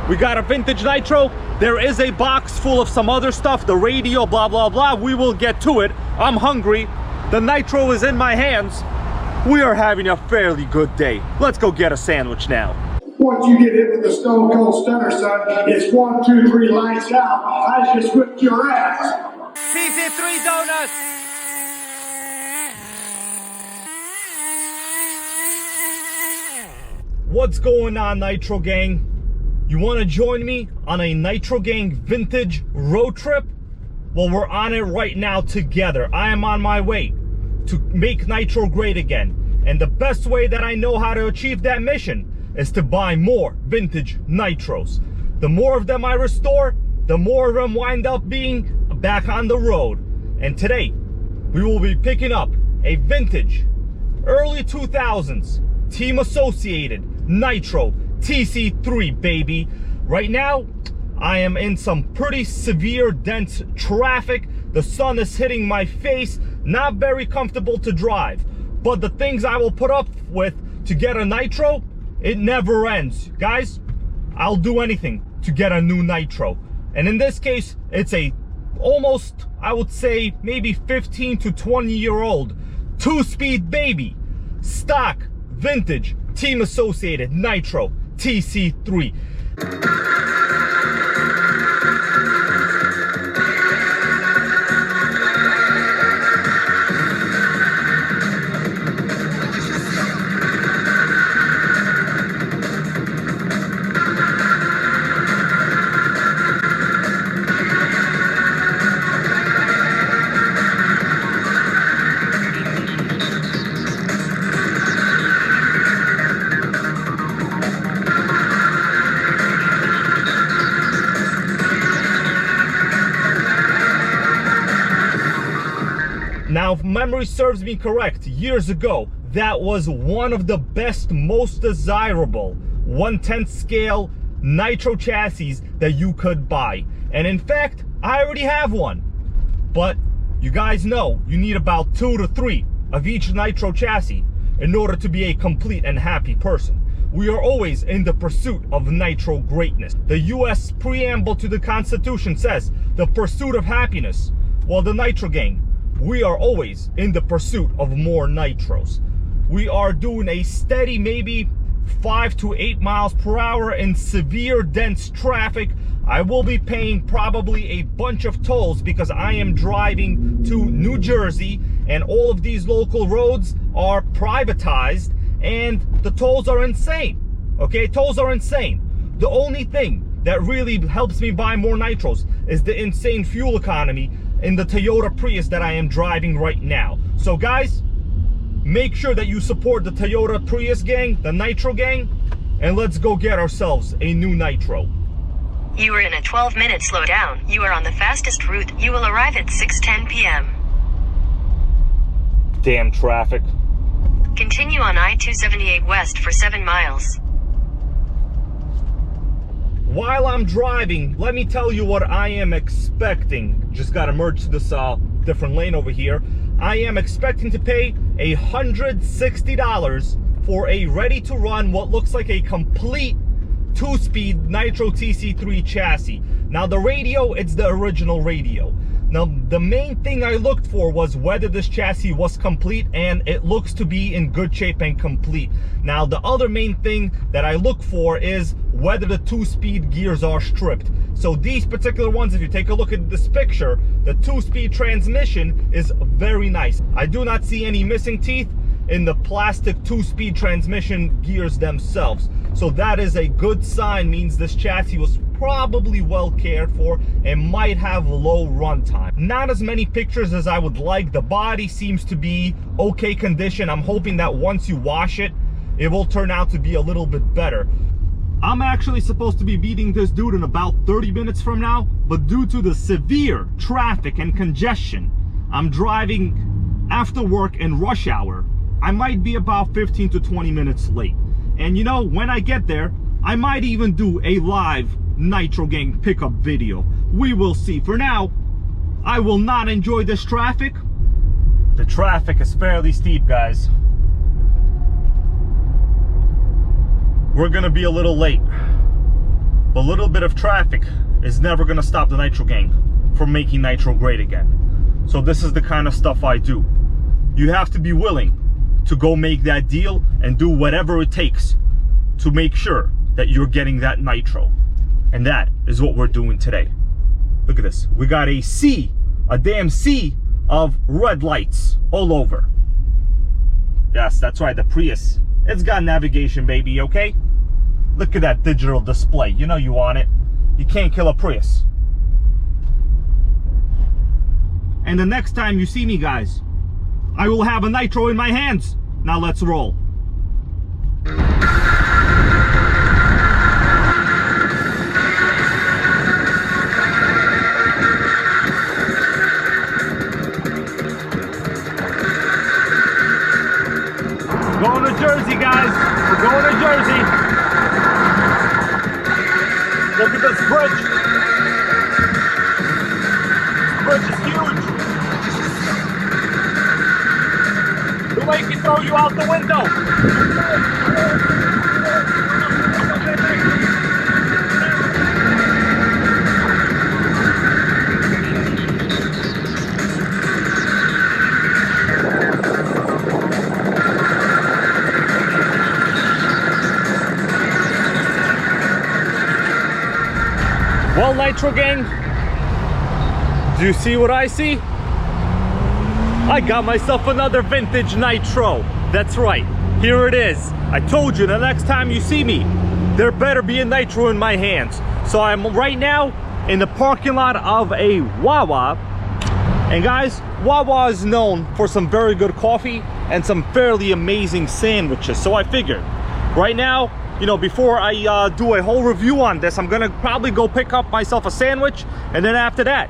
We got a vintage Nitro. There is a box full of some other stuff, the radio, blah, blah, blah. We will get to it. I'm hungry. The Nitro is in my hands. We are having a fairly good day. Let's go get a sandwich now. Once you get hit with the Stone Cold Stunner, son, it's 1, 2, 3 lights out. I just whipped your ass. TC3 donuts. What's going on, Nitro Gang? You want to join me on a Nitro Gang vintage road trip? Well, we're on it right now together. I am on my way to make Nitro great again. And the best way that I know how to achieve that mission is to buy more vintage Nitros. The more of them I restore, the more of them wind up being back on the road. And today, we will be picking up a vintage, early 2000s, Team Associated Nitro TC3, baby. Right now, I am in some pretty severe, dense traffic. The sun is hitting my face. Not very comfortable to drive. But the things I will put up with to get a Nitro, it never ends. Guys, I'll do anything to get a new Nitro. And in this case, it's a almost, I would say, maybe 15 to 20-year-old 2-speed baby. Stock, vintage, Team Associated Nitro TC3. Now, if memory serves me correct, years ago, that was one of the best, most desirable 1/10 scale Nitro chassis that you could buy. And in fact, I already have one. But you guys know you need about 2 to 3 of each Nitro chassis in order to be a complete and happy person. We are always in the pursuit of Nitro greatness. The US preamble to the Constitution says the pursuit of happiness. Well, the Nitro Gang, we are always in the pursuit of more Nitros. We are doing a steady maybe 5 to 8 miles per hour in severe dense traffic. I will be paying probably a bunch of tolls because I am driving to New Jersey and all of these local roads are privatized and the tolls are insane. Okay, tolls are insane. The only thing that really helps me buy more Nitros is the insane fuel economy in the Toyota Prius that I am driving right now. So guys, make sure that you support the Toyota Prius gang, the Nitro Gang, and let's go get ourselves a new Nitro. You are in a 12-minute slowdown. You are on the fastest route. You will arrive at 6:10 p.m. Damn traffic. Continue on I-278 west for 7 miles. While I'm driving, let me tell you what I am expecting. Just got to merge to this different lane over here. I am expecting to pay $160 for a ready-to-run, what looks like a complete 2-speed Nitro TC3 chassis. Now the radio, it's the original radio. Now the main thing I looked for was whether this chassis was complete, and it looks to be in good shape and complete. Now the other main thing that I look for is whether the 2-speed gears are stripped. So these particular ones, if you take a look at this picture, the 2-speed transmission is very nice. I do not see any missing teeth in the plastic 2-speed transmission gears themselves. So that is a good sign, means this chassis was probably well cared for and might have low runtime. Not as many pictures as I would like. The body seems to be okay condition. I'm hoping that once you wash it, it will turn out to be a little bit better. I'm actually supposed to be beating this dude in about 30 minutes from now, but due to the severe traffic and congestion, I'm driving after work in rush hour. I might be about 15 to 20 minutes late. And you know, when I get there, I might even do a live Nitro Gang pickup video. We will see. For now, I will not enjoy this traffic. The traffic is fairly steep, guys. We're gonna be a little late. But a little bit of traffic is never gonna stop the Nitro Gang from making Nitro great again. So this is the kind of stuff I do. You have to be willing to go make that deal and do whatever it takes to make sure that you're getting that Nitro. And that is what we're doing today. Look at this. We got a damn sea of red lights all over. Yes, that's right, the Prius. It's got navigation, baby, okay? Look at that digital display. You know you want it. You can't kill a Prius. And the next time you see me, guys, I will have a Nitro in my hands. Now let's roll. Going to Jersey, guys. We're going to Jersey. Look at this bridge. This bridge is huge. The lake can throw you out the window. Well, Nitro Gang, do you see what I see? I got myself another vintage Nitro. That's right, here it is. I told you, the next time you see me, there better be a Nitro in my hands. So I'm right now in the parking lot of a Wawa. And guys, Wawa is known for some very good coffee and some fairly amazing sandwiches. So I figured, right now, you know, before I do a whole review on this, I'm gonna probably go pick up myself a sandwich, and then after that,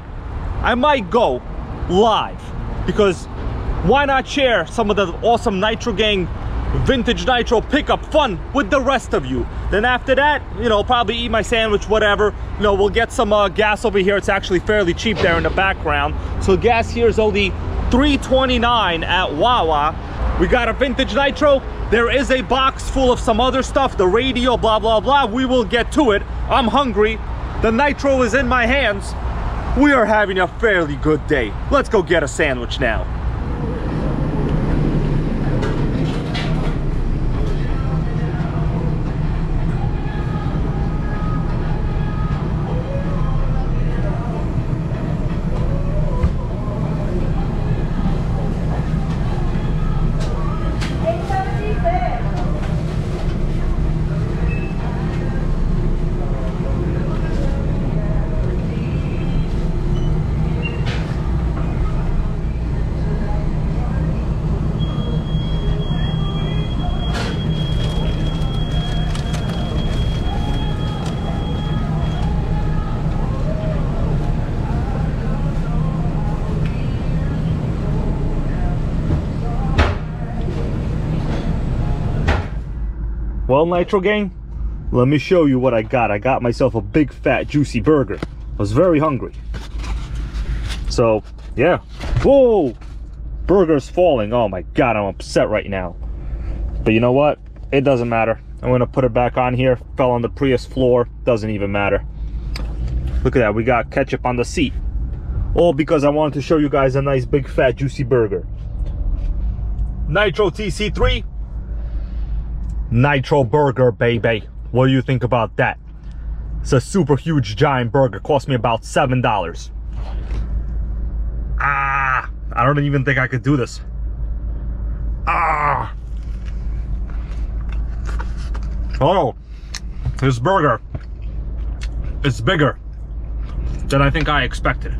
I might go live, because why not share some of the awesome Nitro Gang vintage Nitro pickup fun with the rest of you? Then after that, you know, probably eat my sandwich, whatever. You know, we'll get some gas over here. It's actually fairly cheap there in the background. So gas here is only $3.29 at Wawa. We got a vintage Nitro. There is a box full of some other stuff, the radio, blah, blah, blah. We will get to it. I'm hungry. The Nitro is in my hands. We are having a fairly good day. Let's go get a sandwich now. Well, Nitro Gang, let me show you what I got. I got myself a big, fat, juicy burger. I was very hungry. So, yeah. Whoa! Burger's falling. Oh my God, I'm upset right now. But you know what? It doesn't matter. I'm gonna put it back on here. Fell on the Prius floor. Doesn't even matter. Look at that. We got ketchup on the seat. All because I wanted to show you guys a nice, big, fat, juicy burger. Nitro TC3. Nitro burger, baby. What do you think about that? It's a super huge giant burger. Cost me about $7. I don't even think I could do this. Oh, this burger is bigger than I think I expected.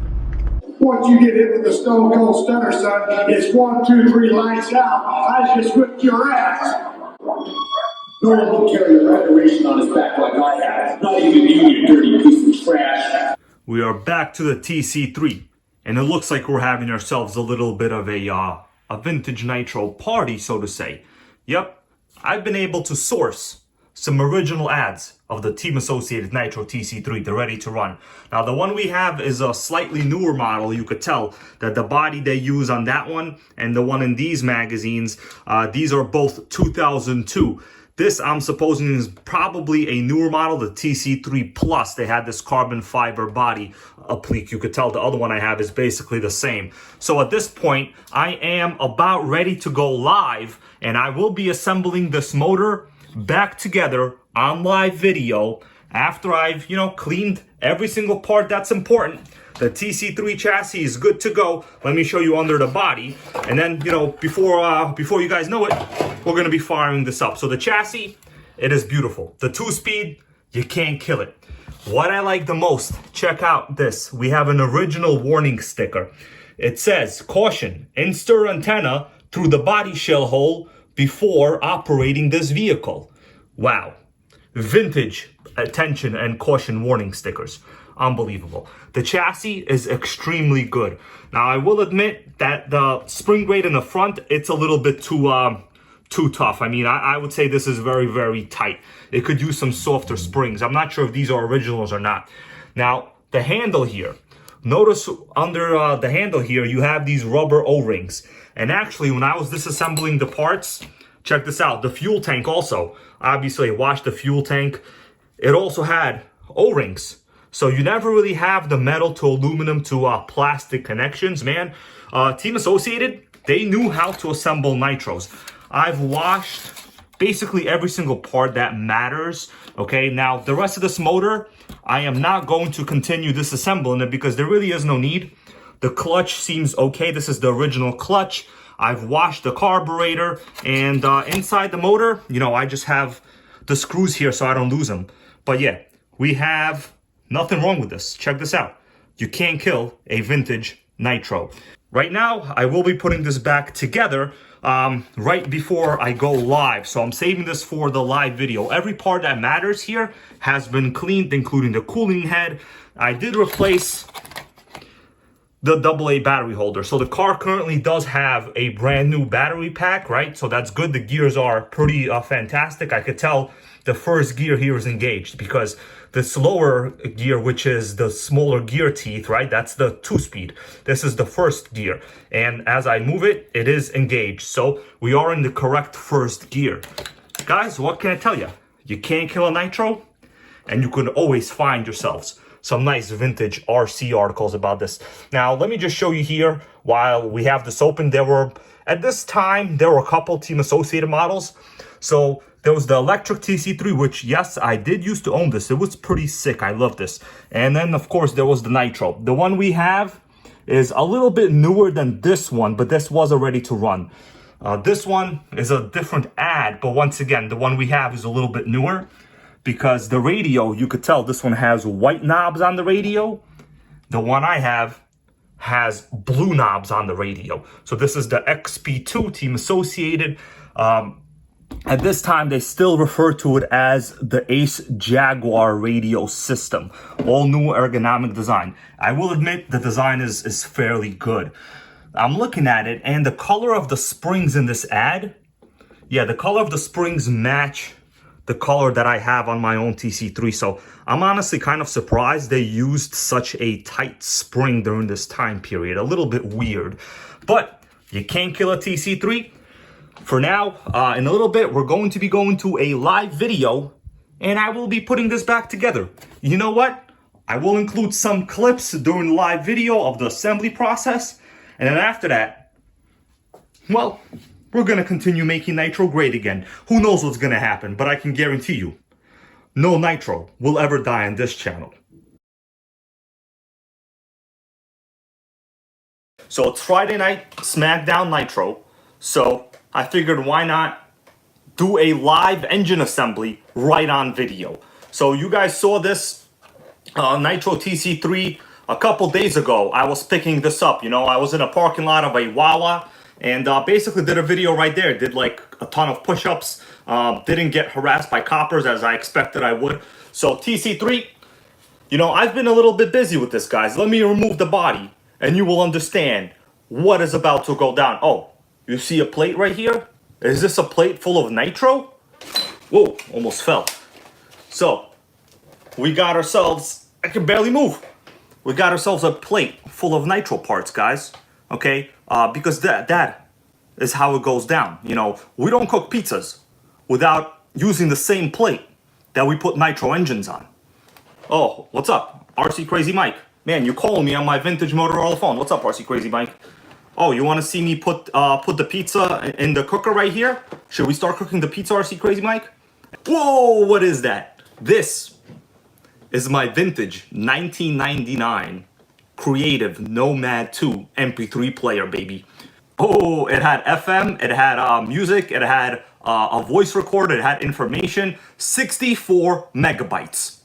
Once you get hit with the Stone Cold Stunner, son, it's 1, 2, 3 lights out. I just whipped your ass. No one can carry a federation on his back like I have. Not even you, you dirty piece of trash. We are back to the TC3, and it looks like we're having ourselves a little bit of a vintage Nitro party, so to say. Yep, I've been able to source some original ads of the Team Associated Nitro TC3. They're ready to run. Now, the one we have is a slightly newer model. You could tell that the body they use on that one and the one in these magazines, these are both 2002. This, I'm supposing, is probably a newer model, the TC3 Plus. They had this carbon fiber body applique. You could tell the other one I have is basically the same. So at this point, I am about ready to go live, and I will be assembling this motor back together on live video after I've, cleaned every single part that's important. The TC3 chassis is good to go. Let me show you under the body. And then, before you guys know it, we're going to be firing this up. So the chassis, it is beautiful. The 2-speed, you can't kill it. What I like the most, check out this. We have an original warning sticker. It says, caution, insert antenna through the body shell hole before operating this vehicle. Wow. Vintage attention and caution warning stickers. Unbelievable. The chassis is extremely good. Now, I will admit that the spring grade in the front, it's a little bit too tough. I mean, I would say this is very, very tight. It could use some softer springs. I'm not sure if these are originals or not. Now, the handle here. Notice under the handle here, you have these rubber O-rings. And actually, when I was disassembling the parts, check this out. The fuel tank also. Obviously, I washed the fuel tank. It also had O-rings. So you never really have the metal to aluminum to plastic connections, man. Team Associated, they knew how to assemble nitros. I've washed basically every single part that matters. Okay, now the rest of this motor, I am not going to continue disassembling it because there really is no need. The clutch seems okay. This is the original clutch. I've washed the carburetor, and inside the motor, I just have the screws here so I don't lose them. But yeah, we have nothing wrong with this. Check this out. You can't kill a vintage nitro. Right now, I will be putting this back together right before I go live. So I'm saving this for the live video. Every part that matters here has been cleaned, including the cooling head. I did replace the AA battery holder. So the car currently does have a brand new battery pack, right? So that's good. The gears are pretty fantastic. I could tell the first gear here is engaged because the slower gear, which is the smaller gear teeth, right? That's the 2-speed. This is the first gear. And as I move it, it is engaged. So we are in the correct first gear. Guys, what can I tell you? You can't kill a nitro, and you can always find yourselves some nice vintage RC articles about this. Now, let me just show you here while we have this open. At this time, there were a couple Team Associated models. So there was the electric TC3, which, yes, I did used to own this. It was pretty sick. I love this. And then, of course, there was the Nitro. The one we have is a little bit newer than this one, but this was ready to run. This one is a different ad, but once again, the one we have is a little bit newer because the radio, you could tell this one has white knobs on the radio. The one I have has blue knobs on the radio. So this is the XP2 Team Associated. At this time, they still refer to it as the Ace Jaguar radio system. All new ergonomic design. I will admit the design is fairly good. I'm looking at it, and the color of the springs in this ad, yeah, the color of the springs match the color that I have on my own TC3. So I'm honestly kind of surprised they used such a tight spring during this time period. A little bit weird. But you can't kill a TC3. For now, in a little bit, we're going to be going to a live video, and I will be putting this back together. You know what? I will include some clips during the live video of the assembly process, and then after that, well, we're going to continue making nitro great again. Who knows what's going to happen, but I can guarantee you, no nitro will ever die on this channel. So it's Friday night, SmackDown Nitro, so I figured why not do a live engine assembly right on video. So you guys saw this Nitro TC3 a couple days ago. I was picking this up, I was in a parking lot of a Wawa and basically did a video right there. Did like a ton of push-ups, didn't get harassed by coppers as I expected I would. So TC3, I've been a little bit busy with this, guys. Let me remove the body and you will understand what is about to go down. Oh, you see a plate right here? Is this a plate full of nitro? Whoa, almost fell. So, we got ourselves, I can barely move. We got ourselves a plate full of nitro parts, guys. Okay? Because that is how it goes down. We don't cook pizzas without using the same plate that we put nitro engines on. Oh, what's up? RC Crazy Mike. Man, you're calling me on my vintage Motorola phone. What's up, RC Crazy Mike? Oh, you want to see me put the pizza in the cooker right here? Should we start cooking the pizza, RC Crazy Mike? Whoa, what is that? This is my vintage 1999 Creative Nomad 2 MP3 player, baby. Oh, it had FM, it had music, it had a voice recorder, it had information, 64 megabytes.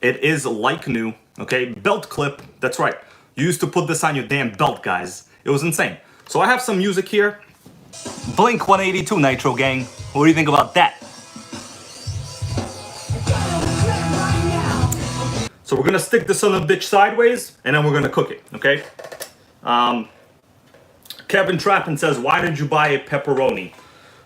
It is like new, okay? Belt clip, that's right. You used to put this on your damn belt, guys. It was insane. So I have some music here. Blink 182 Nitro Gang. What do you think about that? So we're gonna stick this on a bitch sideways, and then we're gonna cook it, okay? Kevin Trappin says, why did you buy a pepperoni?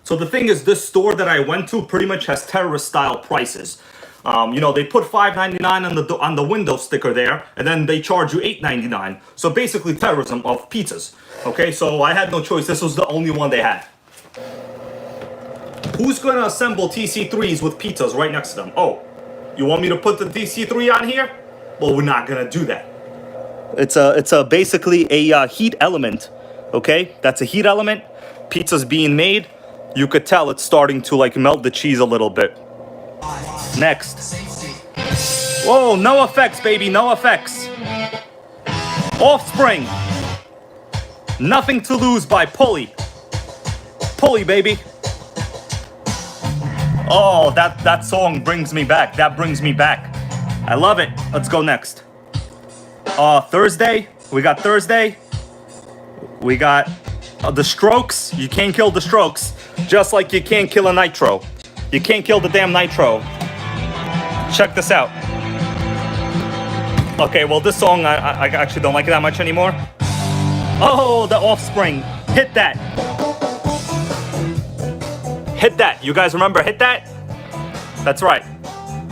So the thing is, this store that I went to pretty much has terrorist-style prices. You know, they put $5.99 on the window sticker there, and then they charge you $8.99. So basically terrorism of pizzas. Okay, so I had no choice. This was the only one they had. Who's gonna assemble TC3s with pizzas right next to them? Oh, you want me to put the TC3 on here? Well, we're not gonna do that. It's basically a heat element. Okay, that's a heat element. Pizza's being made. You could tell it's starting to like melt the cheese a little bit. Next. Whoa, no effects, baby, no effects. Offspring. Nothing to Lose by Pulley. Pulley, baby. Oh, that song brings me back. That brings me back. I love it. Let's go next. Thursday. We got Thursday. We got The Strokes. You can't kill The Strokes. Just like you can't kill a Nitro. You can't kill the damn Nitro. Check this out. Okay, well this song, I actually don't like it that much anymore. Oh, the Offspring. Hit That. Hit That. You guys remember Hit That? That's right.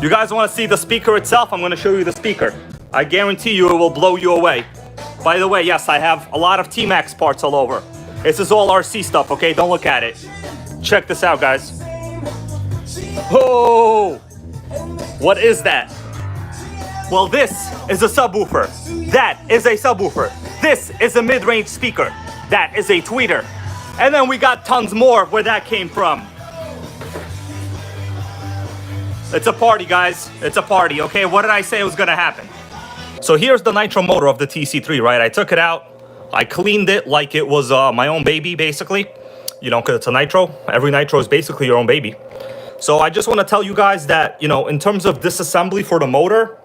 You guys want to see the speaker itself? I'm going to show you the speaker. I guarantee you it will blow you away. By the way, yes, I have a lot of T-Max parts all over. This is all RC stuff, okay? Don't look at it. Check this out, guys. Oh! What is that? Well, this is a subwoofer. That is a subwoofer. This is a mid-range speaker. That is a tweeter. And then we got tons more where that came from. It's a party, guys. It's a party, okay? What did I say was gonna happen? So here's the nitro motor of the TC3, right? I took it out. I cleaned it like it was my own baby, basically. You know, because it's a nitro. Every nitro is basically your own baby. So I just want to tell you guys that, you know, in terms of disassembly for the motor,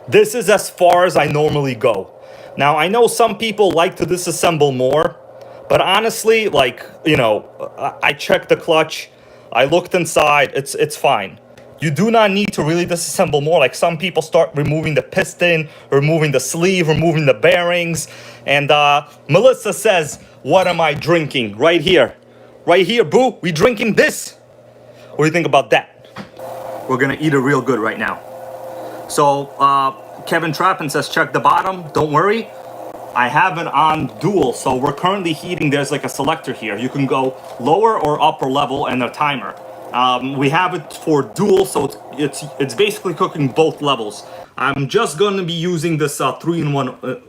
this is as far as I normally go. Now, I know some people like to disassemble more, but honestly, like, you know, I checked the clutch. I looked inside. It's fine. You do not need to really disassemble more. Like some people start removing the piston, removing the sleeve, removing the bearings. And Melissa says, what am I drinking? Right here. Right here, boo. We drinking this. What do you think about that? We're gonna eat it real good right now. So Kevin Trappin says, check the bottom. Don't worry. I have it on dual. So we're currently heating. There's like a selector here. You can go lower or upper level and a timer. We have it for dual, so it's basically cooking both levels. I'm just going to be using this 3-in-1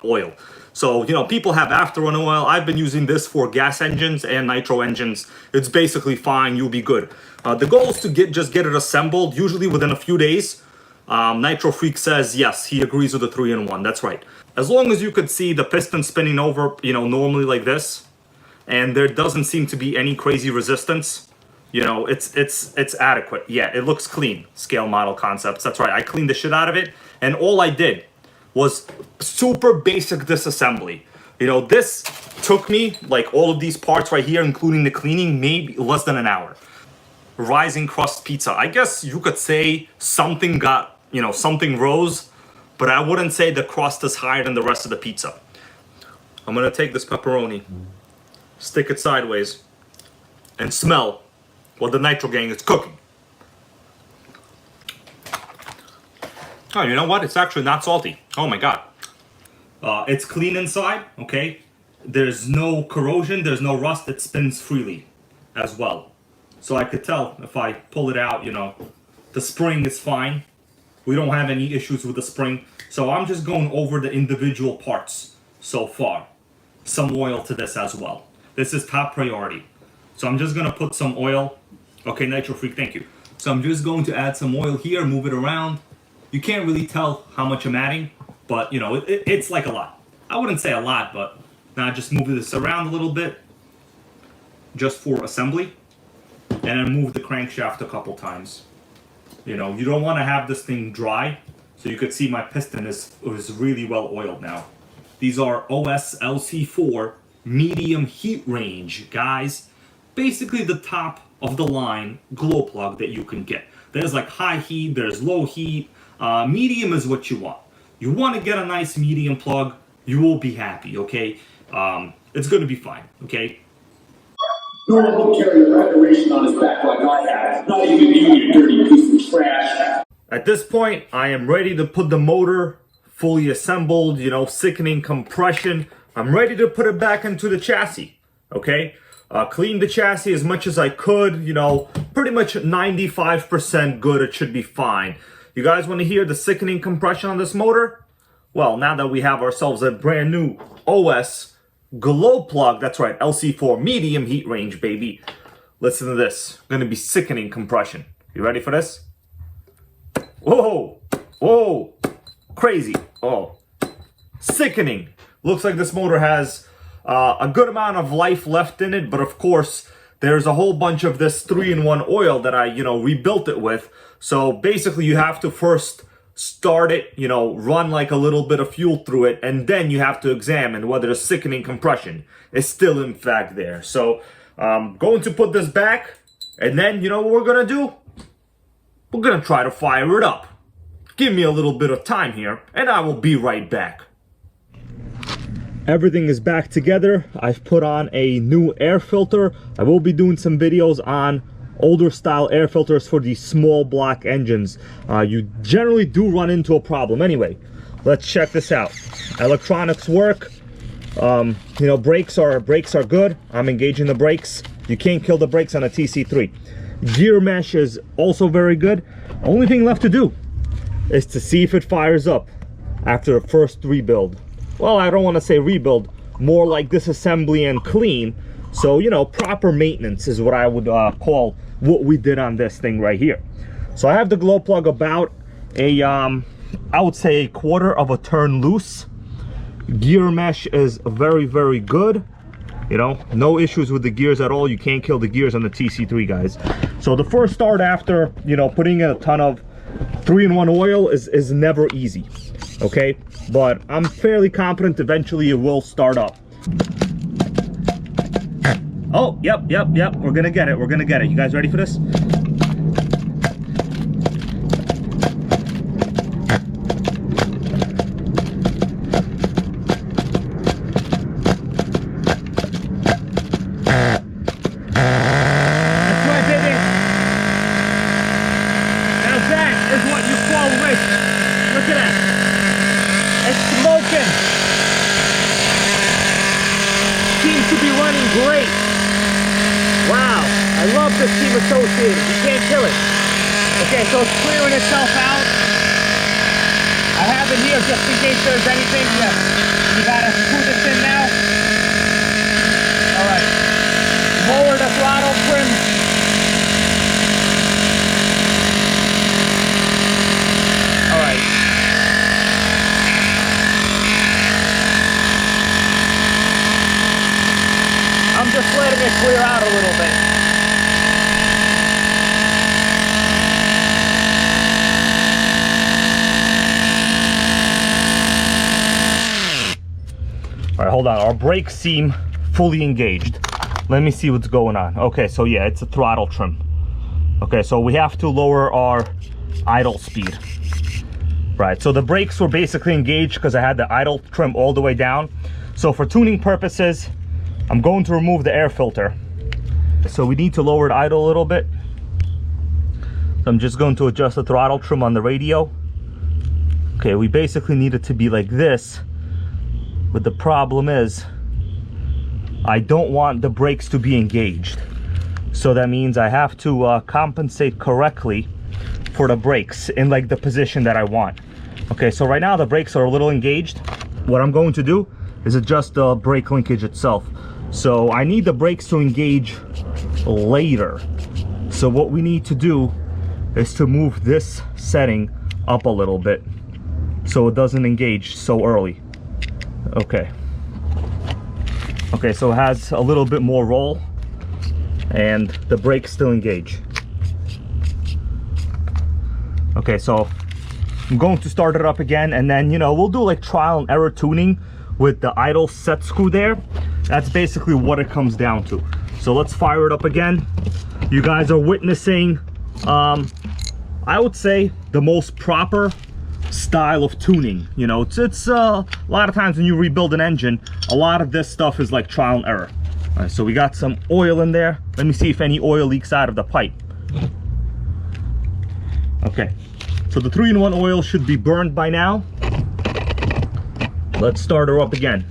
oil. So, you know, people have afterrun oil. I've been using this for gas engines and nitro engines. It's basically fine. You'll be good. The goal is to just get it assembled, usually within a few days. Nitro Freak says, yes, he agrees with the 3-in-1. That's right. As long as you could see the piston spinning over, you know, normally like this, and there doesn't seem to be any crazy resistance, you know, it's adequate. Yeah, it looks clean. Scale model concepts. That's right. I cleaned the shit out of it. And all I did was super basic disassembly. You know, this took me, like all of these parts right here, including the cleaning, maybe less than an hour. Rising crust pizza. I guess you could say something got, you know, something rose, but I wouldn't say the crust is higher than the rest of the pizza. I'm going to take this pepperoni, stick it sideways, and smell what the Nitro Gang is cooking. Oh, you know what? It's actually not salty. Oh my god. It's clean inside, okay? There's no corrosion, there's no rust, it spins freely as well. so I could tell if I pull it out, you know, the spring is fine. We don't have any issues with the spring. So I'm just going over the individual parts so far. Some oil to this as well. This is top priority. So I'm just gonna put some oil. Okay, Nitro Freak, thank you. So I'm just going to add some oil here, move it around. You can't really tell how much I'm adding, but you know, it's like a lot. I wouldn't say a lot, but now just move this around a little bit just for assembly, and then move the crankshaft a couple times. You know, you don't want to have this thing dry, so you could see my piston is really well oiled now. These are OS LC4 medium heat range, guys. Basically the top of the line glow plug that you can get. There's like high heat, there's low heat. Medium is what you want. You want to get a nice medium plug, you will be happy, okay? It's going to be fine, okay? No one will carry a federation on his back like I have. Not even you, you dirty piece of trash. At this point, I am ready to put the motor fully assembled, you know, sickening compression. I'm ready to put it back into the chassis, okay? Clean the chassis as much as I could, you know, pretty much 95% good, it should be fine. You guys want to hear the sickening compression on this motor? Well, now that we have ourselves a brand new OS glow plug, that's right, LC4 medium heat range, baby. Listen to this, gonna be sickening compression. You ready for this? Whoa, whoa, crazy, oh, sickening. Looks like this motor has a good amount of life left in it, but of course, there's a whole bunch of this 3-in-1 oil that I, you know, rebuilt it with. So basically you have to first start it, you know, run like a little bit of fuel through it, and then you have to examine whether the sickening compression is still in fact there. So I'm going to put this back, and then, you know what we're gonna do? We're gonna try to fire it up. Give me a little bit of time here, and I will be right back. Everything is back together. I've put on a new air filter. I will be doing some videos on older style air filters for these small block engines. You generally do run into a problem. Anyway, let's check this out. Electronics work. You know, brakes are good. I'm engaging the brakes. You can't kill the brakes on a TC3. Gear mesh is also very good. Only thing left to do is to see if it fires up after the first rebuild. Well, I don't want to say rebuild, more like disassembly and clean. So, you know, proper maintenance is what I would call what we did on this thing right here. So I have the glow plug about a, I would say, 1/4 of a turn loose. Gear mesh is very, very good. You know, no issues with the gears at all. You can't kill the gears on the TC3, guys. So the first start after, you know, putting in a ton of 3-in-1 oil is never easy, okay? But I'm fairly confident eventually it will start up. Oh, yep, we're gonna get it, You guys ready for this? That's right, baby. Now that is what you call rich. Look at that. It's smoking. Seems to be running great. Wow, I love this team associated. You can't kill it. Okay, so it's clearing itself out. I have it here just in case there's anything. Yes, you gotta screw this in now. All right, lower the throttle trim. All right. I'm just letting it clear out a little bit. All right, hold on. Our brakes seem fully engaged. Let me see what's going on. Okay, so yeah, it's a throttle trim. Okay, so we have to lower our idle speed. Right, so the brakes were basically engaged because I had the idle trim all the way down. So for tuning purposes, I'm going to remove the air filter. So we need to lower the idle a little bit. So I'm just going to adjust the throttle trim on the radio. Okay, we basically need it to be like this, but the problem is I don't want the brakes to be engaged. So that means I have to compensate correctly for the brakes in like the position that I want. Okay, so right now the brakes are a little engaged. What I'm going to do is adjust the brake linkage itself. So I need the brakes to engage later. So what we need to do is to move this setting up a little bit so it doesn't engage so early. Okay. Okay, so it has a little bit more roll and the brakes still engage. Okay, so I'm going to start it up again, and then, you know, we'll do like trial and error tuning with the idle set screw there. That's basically what it comes down to. So let's fire it up again. You guys are witnessing, I would say, the most proper style of tuning. You know, it's a lot of times when you rebuild an engine, a lot of this stuff is like trial and error. All right, so we got some oil in there. Let me see if any oil leaks out of the pipe. Okay, so the 3-in-1 oil should be burned by now. Let's start her up again.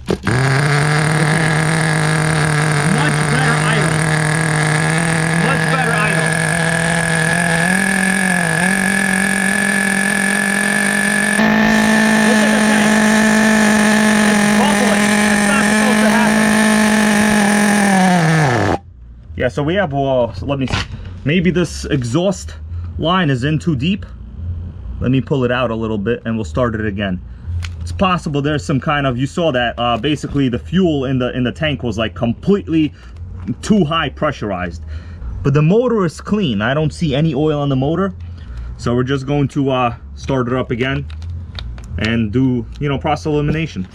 Much better idle. Much better idle. Look at the tank. It's bubbling. That's not supposed to happen. Yeah, so we have, let me see. Maybe this exhaust line is in too deep. Let me pull it out a little bit and we'll start it again. It's possible there's some kind of, you saw that basically the fuel in the tank was like completely too high pressurized. But the motor is clean. I don't see any oil on the motor. So we're just going to start it up again and do, you know, process elimination.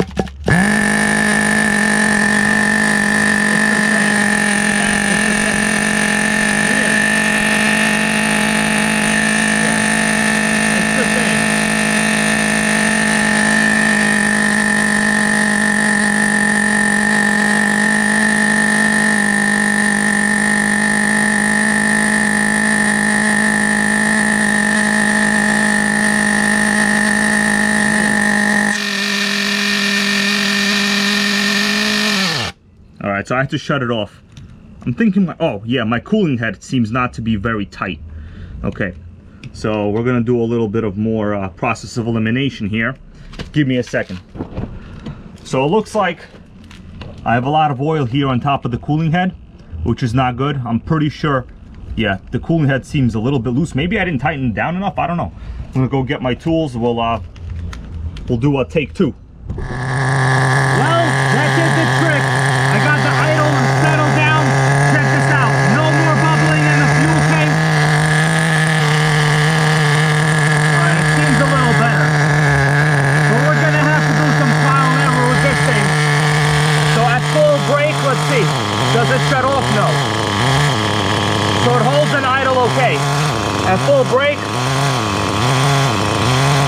Alright, so I have to shut it off. I'm thinking, oh yeah, my cooling head seems not to be very tight. Okay, so we're gonna do a little bit of more process of elimination here. Give me a second. So it looks like I have a lot of oil here on top of the cooling head, which is not good. I'm pretty sure, yeah, the cooling head seems a little bit loose. Maybe I didn't tighten it down enough, I don't know. I'm gonna go get my tools. We'll do a take 2. Well, that did the trick. I got the idle settled down. Check this out. No more bubbling in the fuel tank. Alright, it seems a little better. But we're gonna have to do some trial and error with this thing. So at full brake, let's see. Does it shut off? No. So it holds an idle okay. At full brake,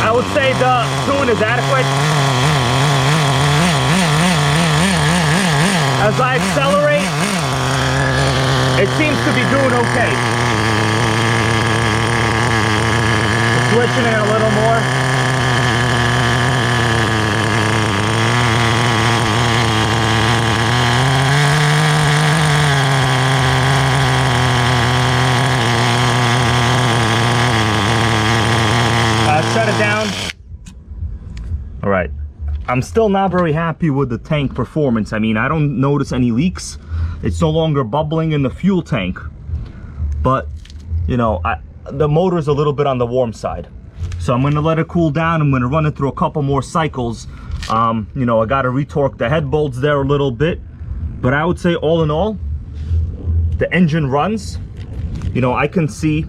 I would say the tune is adequate. As I accelerate, it seems to be doing okay. Switching it a little more. Shut it down. All right. I'm still not very happy with the tank performance. I mean, I don't notice any leaks. It's no longer bubbling in the fuel tank. But, you know, the motor is a little bit on the warm side. So I'm going to let it cool down. I'm going to run it through a couple more cycles. You know, I got to retorque the head bolts there a little bit. But I would say all in all, the engine runs. You know, I can see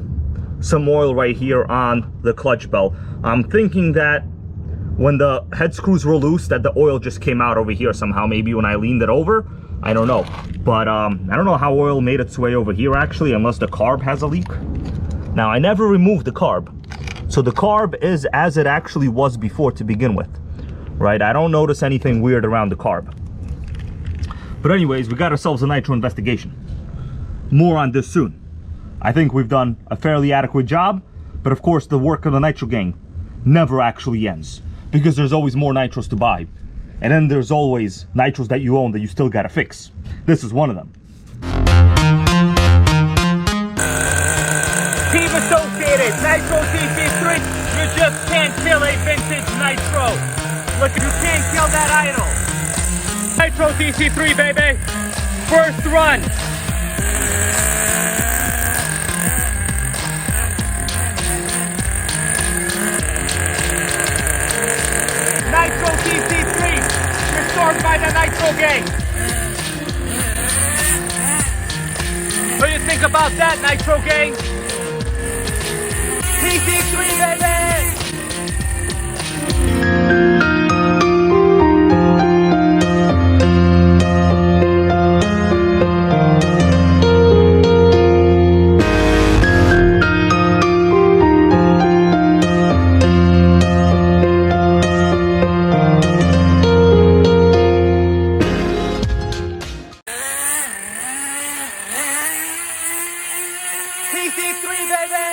some oil right here on the clutch belt. I'm thinking that when the head screws were loose, that the oil just came out over here somehow. Maybe when I leaned it over, I don't know. But I don't know how oil made its way over here actually, unless the carb has a leak. Now, I never removed the carb. So the carb is as it actually was before to begin with, right? I don't notice anything weird around the carb. But anyways, we got ourselves a nitro investigation. More on this soon. I think we've done a fairly adequate job, but of course the work of the Nitro gang never actually ends, because there's always more nitros to buy And then there's always nitros that you own that you still gotta fix. This is one of them. Team Associated, Nitro TC3, you just can't kill a vintage nitro. Look, you can't kill that idol. Nitro TC3, baby. First run. Nitro TC3, restored by the Nitro Gang. What do you think about that, Nitro Gang? TC3, baby! TC3, baby!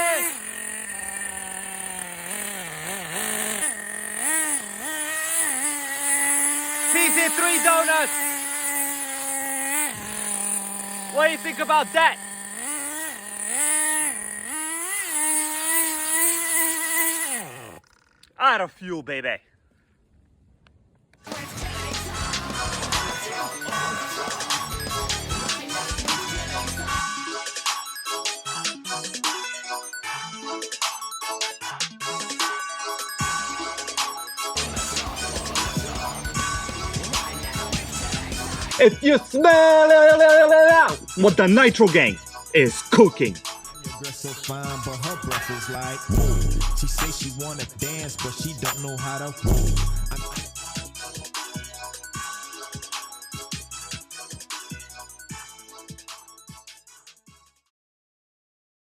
TC3 donuts! What do you think about that? Out of fuel, baby. If you smell what the Nitro Gang is cooking. Your girl so fine, but her breath is like, whoa. She say she wanna dance, but she don't know how to.